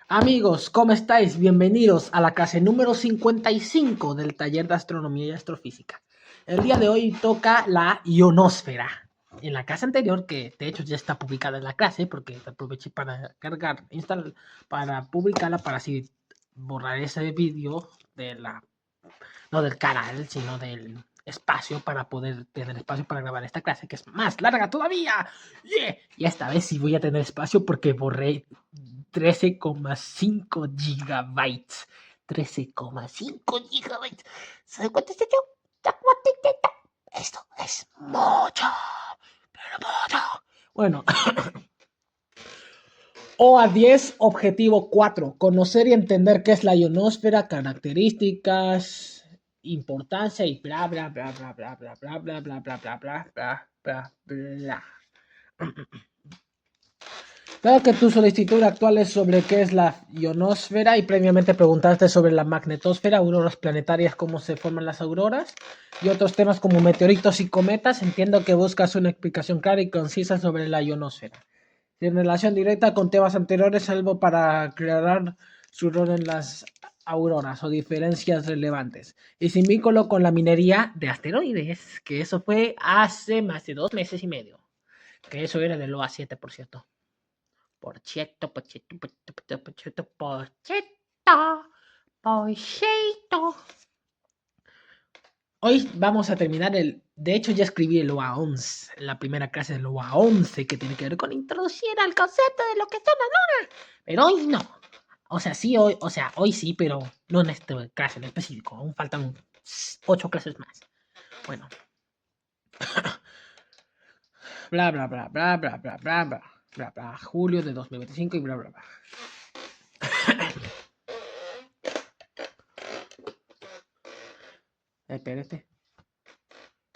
Amigos, ¿cómo estáis? Bienvenidos a la clase número 55 del taller de astronomía y astrofísica. El día de hoy toca la ionosfera. En la clase anterior, que de hecho ya está publicada en la clase, porque aproveché para cargar, instalar, para publicarla, para así borrar ese vídeo de la, no del canal, sino del espacio, para poder tener espacio para grabar esta clase, que es más larga todavía. ¡Yeah! Y esta vez sí voy a tener espacio porque borré 13,5 gigabytes. 13,5 gigabytes. ¿Sabes cuánto es esto? Esto es mucho. Pero mucho. Bueno. OA10, objetivo 4. Conocer y entender qué es la ionosfera, características, importancia y bla bla bla bla bla bla bla bla bla bla bla bla bla bla bla. Dado que tu solicitud actual es sobre qué es la ionosfera y previamente preguntaste sobre la magnetosfera, auroras planetarias, cómo se forman las auroras y otros temas como meteoritos y cometas, entiendo que buscas una explicación clara y concisa sobre la ionosfera. En relación directa con temas anteriores, salvo para aclarar su rol en las auroras o diferencias relevantes. Y sin vínculo con la minería de asteroides, que eso fue hace más de 2 meses y medio. Que eso era del OA7, por cierto. Por cierto, por cierto, por cierto, por cierto, por cierto, por cierto. Hoy vamos a terminar el... De hecho, ya escribí el OA11, la primera clase del OA11, que tiene que ver con introducir al concepto de lo que son las lunas. Pero hoy no. O sea, sí, hoy sí, pero no en esta clase en específico. Aún faltan 8 clases más. Bueno. Bla, bla, bla, bla, bla, bla, bla, bla, bla, bla. Julio de 2025 y bla, bla, bla. Espérate.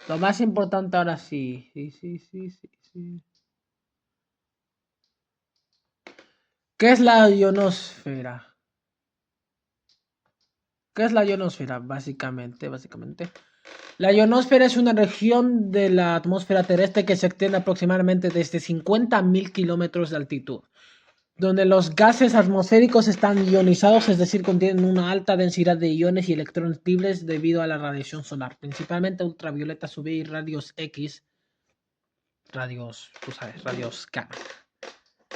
Lo más importante ahora sí. Sí. ¿Qué es la ionosfera? ¿Qué es la ionosfera? Básicamente. La ionosfera es una región de la atmósfera terrestre que se extiende aproximadamente desde 50.000 kilómetros de altitud, donde los gases atmosféricos están ionizados, es decir, contienen una alta densidad de iones y electrones libres debido a la radiación solar, principalmente ultravioletas UV y radios X, tú sabes, radios gamma.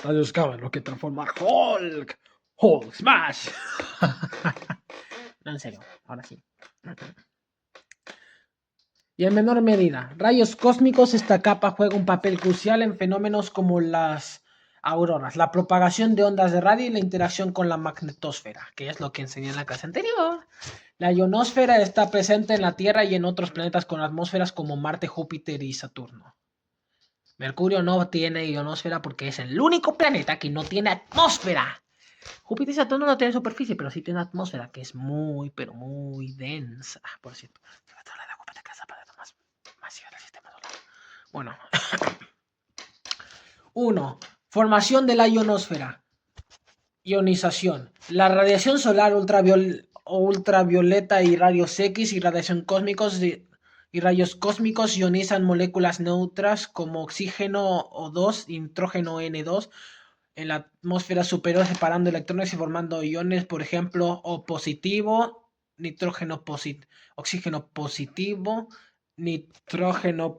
Radios gamma, lo que transforma Hulk Smash. No, en serio, ahora sí. Y en menor medida, rayos cósmicos, esta capa juega un papel crucial en fenómenos como las auroras, la propagación de ondas de radio y la interacción con la magnetosfera, que es lo que enseñé en la clase anterior. La ionosfera está presente en la Tierra y en otros planetas con atmósferas como Marte, Júpiter y Saturno. Mercurio no tiene ionosfera porque es el único planeta que no tiene atmósfera. Júpiter y Saturno no tienen superficie, pero sí tienen atmósfera, que es muy, pero muy densa. Por cierto, bueno. 1. Formación de la ionosfera. Ionización. La radiación solar ultravioleta y rayos X y radiación cósmicos y rayos cósmicos ionizan moléculas neutras como oxígeno O2 y nitrógeno N2 en la atmósfera superior, separando electrones y formando iones, por ejemplo, O positivo, oxígeno positivo, nitrógeno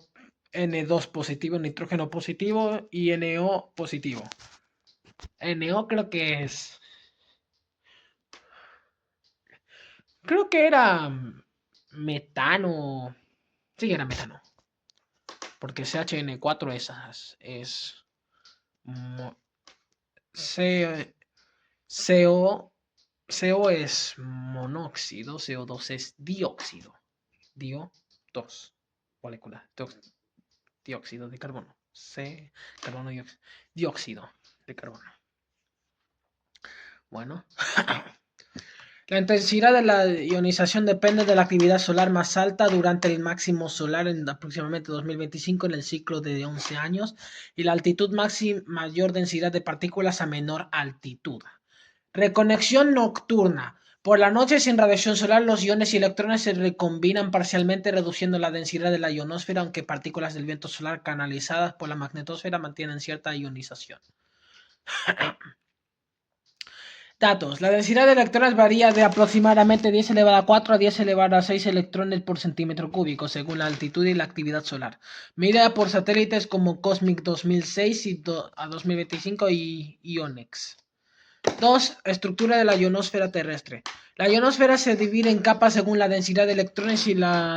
N2 positivo, nitrógeno positivo y NO positivo. NO creo que es... Creo que era metano. Sí, era metano. Porque CHN4 es... CO, CO es monóxido, CO2 es dióxido. Dio2. Molécula. Dióxido de carbono. Carbono dióxido. Dióxido de carbono. Bueno. La intensidad de la ionización depende de la actividad solar más alta durante el máximo solar en aproximadamente 2025 en el ciclo de 11 años y la altitud máxima mayor densidad de partículas a menor altitud. Reconexión nocturna. Por la noche sin radiación solar, los iones y electrones se recombinan parcialmente reduciendo la densidad de la ionosfera, aunque partículas del viento solar canalizadas por la magnetosfera mantienen cierta ionización. Datos. La densidad de electrones varía de aproximadamente 10 elevado a 4 a 10 elevado a 6 electrones por centímetro cúbico, según la altitud y la actividad solar. Medida por satélites como Cosmic 2006 a 2025 y IONEX. 2. Estructura de la ionosfera terrestre. La ionosfera se divide en capas según la densidad de electrones y la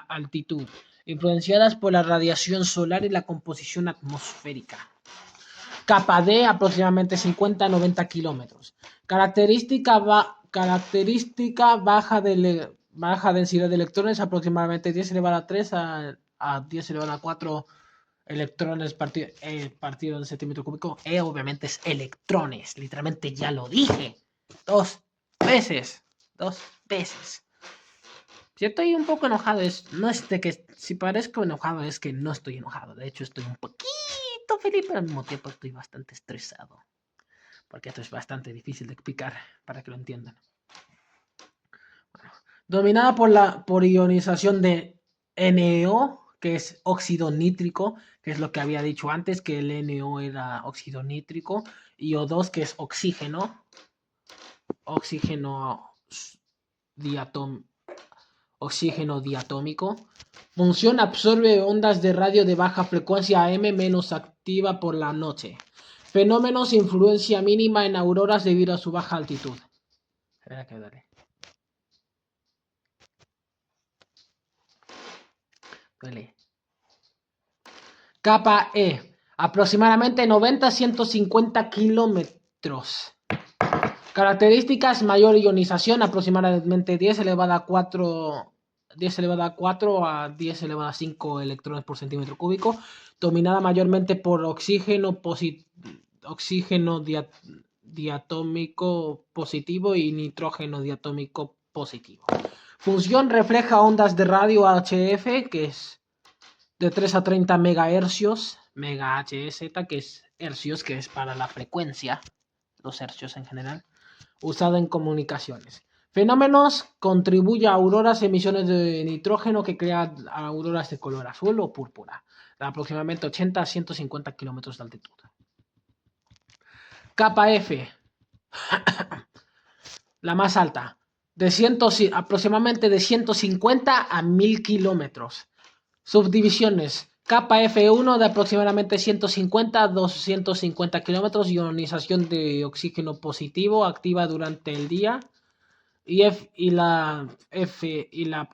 altitud, influenciadas por la radiación solar y la composición atmosférica. Capa D, aproximadamente 50 a 90 kilómetros. Característica baja densidad de electrones, aproximadamente 10 elevado a 3 a 10 elevado a 4 electrones partido en centímetro cúbico. Obviamente es electrones, literalmente ya lo dije. Dos veces. Si estoy un poco enojado, no es de que si parezco enojado, es que no estoy enojado. De hecho, estoy un poquito feliz, pero al mismo tiempo estoy bastante estresado. Porque esto es bastante difícil de explicar para que lo entiendan. Bueno, dominada por ionización de NO, que es óxido nítrico, que es lo que había dicho antes, que el NO era óxido nítrico, y O2, que es oxígeno diatómico. Función: absorbe ondas de radio de baja frecuencia AM menos activa por la noche. Fenómenos: influencia mínima en auroras debido a su baja altitud. Duele. Capa E, aproximadamente 90 a 150 kilómetros. Características: mayor ionización, aproximadamente 10 elevado a 4 a 10 elevado a 5 electrones por centímetro cúbico, dominada mayormente por oxígeno diatómico positivo y nitrógeno diatómico positivo. Función: refleja ondas de radio HF, que es de 3 a 30 megahercios, MHz, que es hercios, que es para la frecuencia, los hercios en general, usado en comunicaciones. Fenómenos: contribuye a auroras, emisiones de nitrógeno que crea auroras de color azul o púrpura, de aproximadamente 80 a 150 kilómetros de altitud. Capa F, la más alta, aproximadamente de 150 a 1000 kilómetros. Subdivisiones: capa F1 de aproximadamente 150 a 250 kilómetros, ionización de oxígeno positivo, activa durante el día. Y la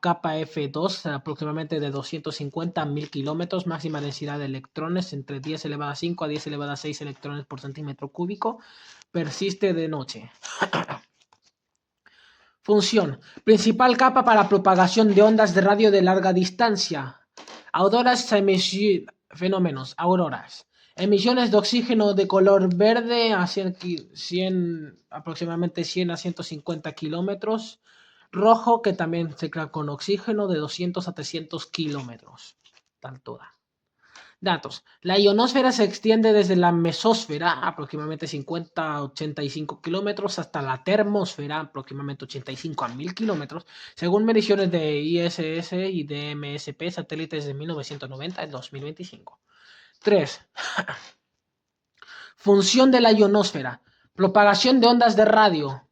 capa F2 aproximadamente de 250 a 1000 kilómetros, máxima densidad de electrones entre 10 elevado a 5 a 10 elevado a 6 electrones por centímetro cúbico, persiste de noche. Función: principal capa para propagación de ondas de radio de larga distancia. Auroras, fenómenos: auroras. Emisiones de oxígeno de color verde a aproximadamente 100 a 150 kilómetros. Rojo, que también se crea con oxígeno, de 200 a 300 kilómetros de altura. Datos: la ionosfera se extiende desde la mesósfera, aproximadamente 50 a 85 kilómetros, hasta la termósfera, aproximadamente 85 a 1000 kilómetros, según mediciones de ISS y de MSP, satélites de 1990 y 2025. 3. Función de la ionosfera: propagación de ondas de radio.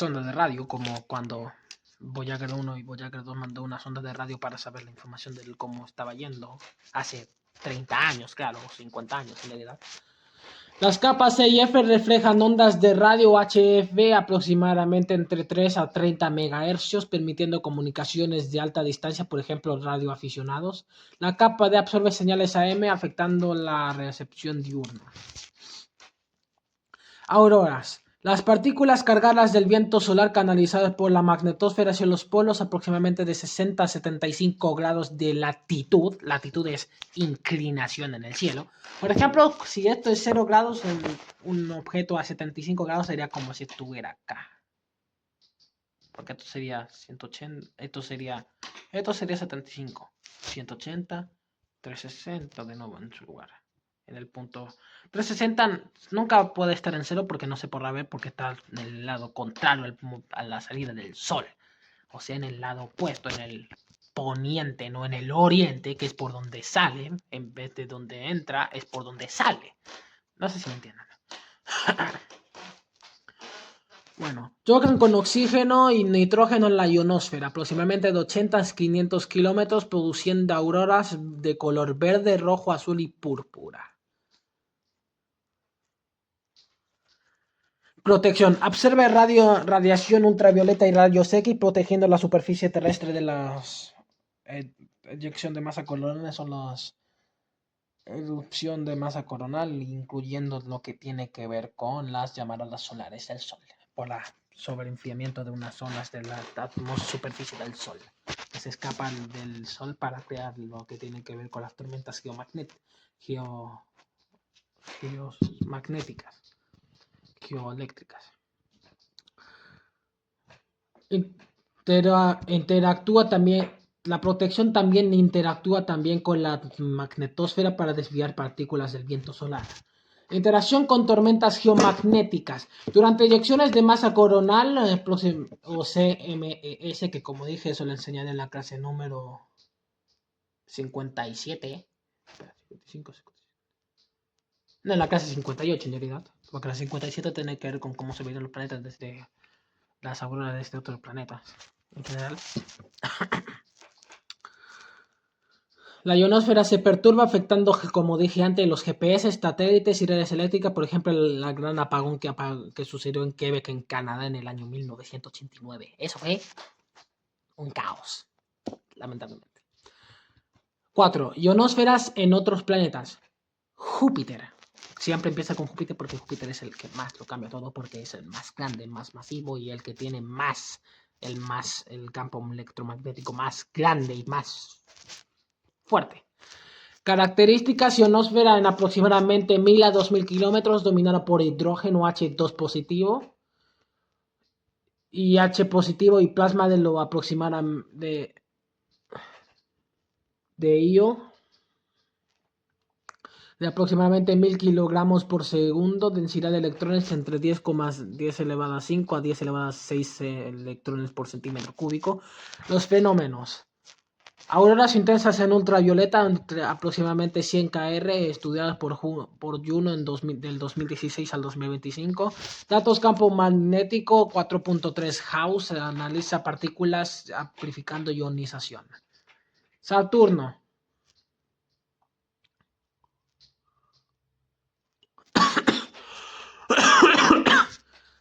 Ondas de radio, como cuando Voyager 1 y Voyager 2 mandó unas ondas de radio para saber la información de cómo estaba yendo hace 30 años, claro, 50 años en realidad. Las capas E y F reflejan ondas de radio HF aproximadamente entre 3 a 30 MHz, permitiendo comunicaciones de alta distancia, por ejemplo, radioaficionados. La capa D absorbe señales AM, afectando la recepción diurna. Auroras: las partículas cargadas del viento solar canalizadas por la magnetosfera hacia los polos, aproximadamente de 60 a 75 grados de latitud. Latitud es inclinación en el cielo. Por ejemplo, si esto es 0 grados, un objeto a 75 grados sería como si estuviera acá. Porque esto sería 180, esto sería 75, 180, 360 de nuevo en su lugar. En el punto 360 nunca puede estar en cero porque no se podrá ver, porque está en el lado contrario a la salida del sol. O sea, en el lado opuesto, en el poniente, no en el oriente, que es por donde sale. En vez de donde entra, es por donde sale. No sé si me entienden. Bueno, chocan con oxígeno y nitrógeno en la ionosfera, aproximadamente de 80 a 500 kilómetros, produciendo auroras de color verde, rojo, azul y púrpura. Protección. Absorbe radiación ultravioleta y rayos X, protegiendo la superficie terrestre de las eyección de masa coronal. Son las erupción de masa coronal, incluyendo lo que tiene que ver con las llamadas solares del Sol, por la sobreenfriamiento de unas zonas de la superficie del Sol, que se escapan del Sol para crear lo que tiene que ver con las tormentas geomagnéticas, geoeléctricas. Interactúa también, la protección también interactúa también con la magnetosfera para desviar partículas del viento solar. Interacción con tormentas geomagnéticas. Durante eyecciones de masa coronal o CMES, que como dije, eso lo enseñaré en la clase número 57. 55, 57. No, en la clase 58 en realidad. Porque la 57 tiene que ver con cómo se ven los planetas desde las auroras de este otro planeta. En general. La ionosfera se perturba afectando, como dije antes, los GPS, satélites y redes eléctricas. Por ejemplo, el gran apagón que sucedió en Quebec, en Canadá, en el año 1989. Eso fue un caos, lamentablemente. 4. Ionosferas en otros planetas. Júpiter. Siempre empieza con Júpiter porque Júpiter es el que más lo cambia todo, porque es el más grande, más masivo y el que tiene el campo electromagnético más grande y más fuerte. Características: ionosfera en aproximadamente 1000 a 2000 kilómetros, dominada por hidrógeno H2 positivo y H positivo y plasma de lo aproximadamente de IO de aproximadamente 1000 kilogramos por segundo, densidad de electrones entre 10,10 elevado a 5 a 10 elevado a 6 electrones por centímetro cúbico. Los fenómenos: auroras intensas en ultravioleta entre aproximadamente 100 kr, estudiadas por Juno del 2016 al 2025. Datos campo magnético 4.3 Gauss, analiza partículas amplificando ionización. Saturno.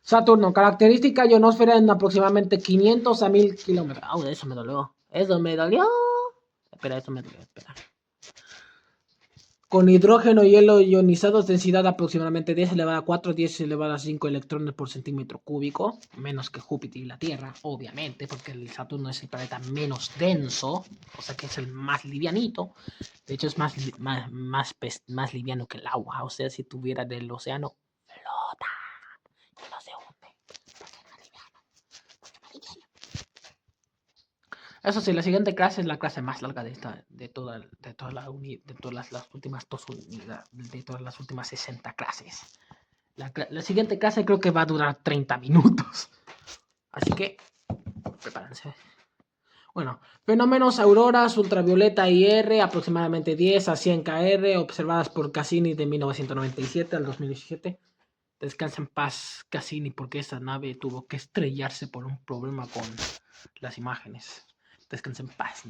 Saturno, característica ionosfera en aproximadamente 500 a 1000 kilómetros. Eso me dolió. Eso me dolió. Espera, eso me dolió. Espera. Con hidrógeno y hielo ionizados, densidad aproximadamente 10 elevada a 4, 10 elevada a 5 electrones por centímetro cúbico, menos que Júpiter y la Tierra, obviamente, porque el Saturno es el planeta menos denso, o sea que es el más livianito. De hecho, es más liviano que el agua, o sea, si tuviera del océano, flota y no se hunde. Eso sí, la siguiente clase es la clase más larga de todas las últimas 60 clases. La siguiente clase creo que va a durar 30 minutos. Así que, prepárense. Bueno, fenómenos: auroras ultravioleta IR, aproximadamente 10 a 100 kr, observadas por Cassini de 1997 al 2017. Descansa en paz Cassini, porque esa nave tuvo que estrellarse por un problema con las imágenes. Descansa en paz,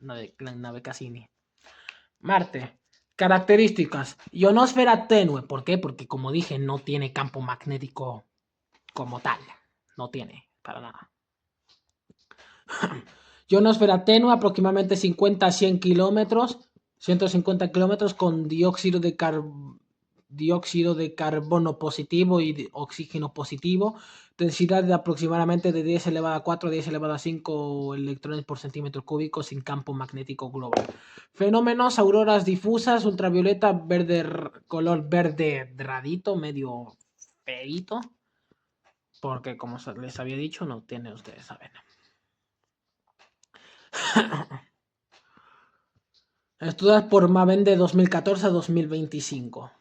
nave Cassini. Marte. Características: ionosfera tenue. ¿Por qué? Porque, como dije, no tiene campo magnético como tal. No tiene, para nada. Ionosfera tenue, aproximadamente 50 a 100 kilómetros, 150 kilómetros, con dióxido de carbono positivo y oxígeno positivo. Densidad de aproximadamente de 10 elevado a 4 a 10 elevado a 5 electrones por centímetro cúbico, sin campo magnético global. Fenómenos: auroras difusas, ultravioleta, color verde radito, medio feito, porque como les había dicho, no tiene, ustedes saben. Estudiadas por Maven de 2014 a 2025.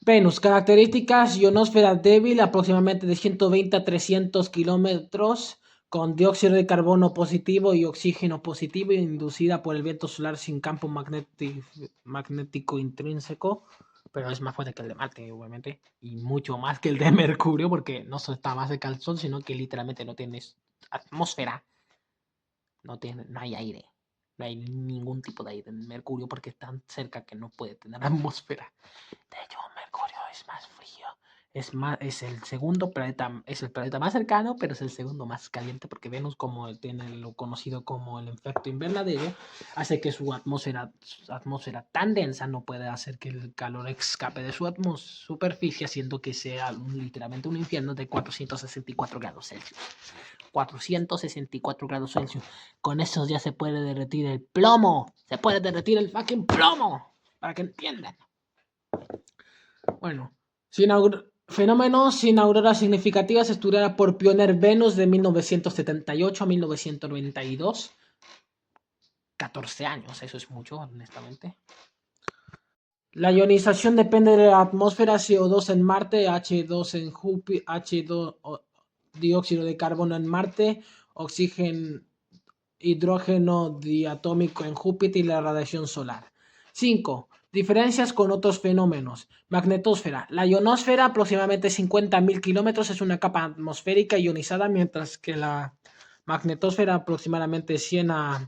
Venus. Características: ionosfera débil, aproximadamente de 120 a 300 kilómetros, con dióxido de carbono positivo y oxígeno positivo, inducida por el viento solar sin campo magnético intrínseco. pero es más fuerte que el de Marte, obviamente, y mucho más que el de Mercurio, porque no solo está más cerca del Sol, sino que literalmente no tienes atmósfera, no hay aire, no hay ningún tipo de aire en Mercurio porque es tan cerca que no puede tener atmósfera. De hecho, Mercurio es más frío. Es el segundo planeta, es el planeta más cercano, pero es el segundo más caliente porque Venus, como tiene lo conocido como el efecto invernadero, hace que su atmósfera tan densa no puede hacer que el calor escape de su superficie, haciendo que sea literalmente un infierno de 464 grados Celsius. 464 grados Celsius. Con eso ya se puede derretir el plomo. Se puede derretir el fucking plomo. Para que entiendan. Bueno, fenómenos sin auroras significativas estudiada por Pioner Venus de 1978 a 1992. 14 años, eso es mucho, honestamente. La ionización depende de la atmósfera, CO2 en Marte, H2 en Júpiter, H2, dióxido de carbono en Marte, oxígeno, hidrógeno diatómico en Júpiter y la radiación solar. 5. Diferencias con otros fenómenos. Magnetosfera. La ionosfera, aproximadamente 50.000 kilómetros, es una capa atmosférica ionizada, mientras que la magnetosfera, aproximadamente 100 a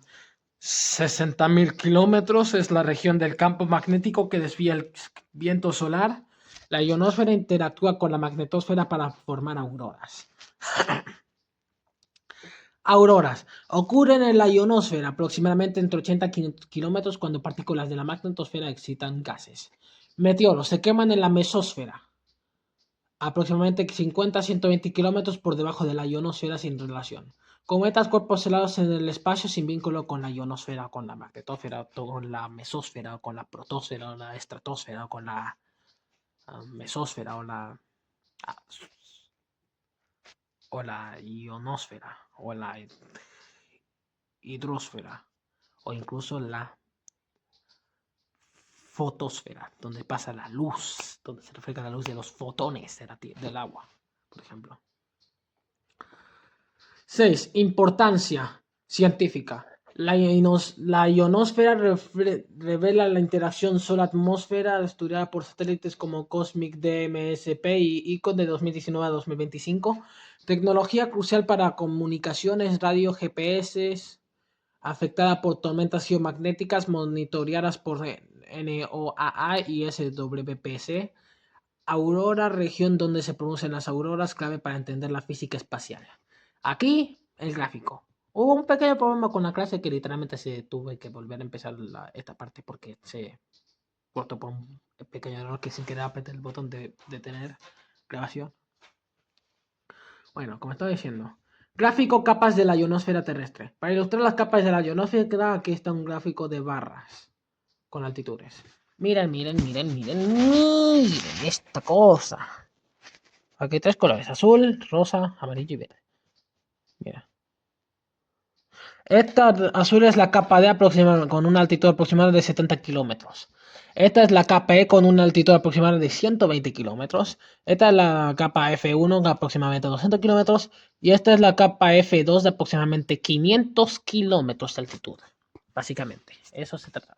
60.000 kilómetros, es la región del campo magnético que desvía el viento solar. La ionosfera interactúa con la magnetosfera para formar auroras. Auroras. Ocurren en la ionosfera, aproximadamente entre 80 y 500 kilómetros, cuando partículas de la magnetosfera excitan gases. Meteoros. Se queman en la mesósfera, aproximadamente 50 a 120 kilómetros por debajo de la ionosfera sin relación. Cometas, cuerpos helados en el espacio sin vínculo con la ionosfera, con la magnetosfera, con la mesósfera, con la protosfera, o la estratosfera, con la mesósfera, o la ionosfera, o la hidrosfera, o incluso la fotosfera, donde pasa la luz, donde se refleja la luz de los fotones del agua, por ejemplo. 6. Importancia científica. La ionosfera revela la interacción Sol-atmósfera estudiada por satélites como Cosmic DMSP y ICON de 2019 a 2025. Tecnología crucial para comunicaciones, radio, GPS, afectada por tormentas geomagnéticas monitoreadas por NOAA y SWPC. Aurora, región donde se producen las auroras, clave para entender la física espacial. Aquí, el gráfico. Hubo un pequeño problema con la clase que literalmente se tuve que volver a empezar esta parte porque se cortó por un pequeño error que sin querer apreté el botón de detener grabación. Bueno, como estaba diciendo, gráfico capas de la ionosfera terrestre. Para ilustrar las capas de la ionosfera, aquí está un gráfico de barras con altitudes. Miren esta cosa. Aquí hay 3 colores, azul, rosa, amarillo y verde. Mira. Esta azul es la capa D aproximada con una altitud aproximada de 70 kilómetros. Esta es la capa E con una altitud aproximada de 120 kilómetros. Esta es la capa F1 de aproximadamente 200 kilómetros. Y esta es la capa F2 de aproximadamente 500 kilómetros de altitud. Básicamente, eso se trata.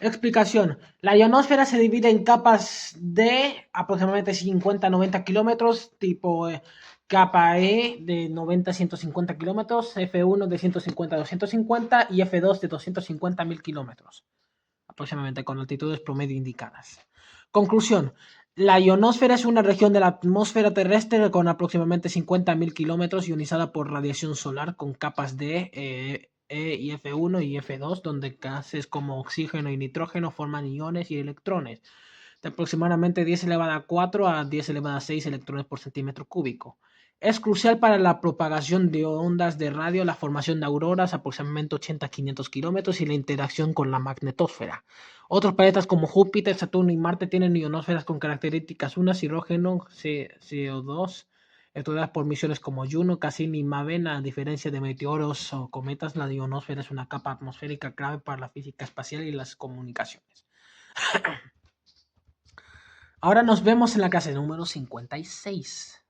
Explicación. La ionosfera se divide en capas de aproximadamente 50-90 kilómetros, tipo capa E de 90-150 kilómetros, F1 de 150-250 y F2 de 250.000 kilómetros, aproximadamente con altitudes promedio indicadas. Conclusión. La ionosfera es una región de la atmósfera terrestre con aproximadamente 50.000 kilómetros ionizada por radiación solar con capas de y F1 y F2, donde gases como oxígeno y nitrógeno forman iones y electrones, de aproximadamente 10 elevada a 4 a 10 elevada a 6 electrones por centímetro cúbico. Es crucial para la propagación de ondas de radio, la formación de auroras, aproximadamente 80 a 500 kilómetros, y la interacción con la magnetosfera. Otros planetas como Júpiter, Saturno y Marte tienen ionosferas con características unas, hidrógeno, CO2, estudiadas por misiones como Juno, Cassini y MAVEN. A diferencia de meteoros o cometas, la ionosfera es una capa atmosférica clave para la física espacial y las comunicaciones. Ahora nos vemos en la clase número 56.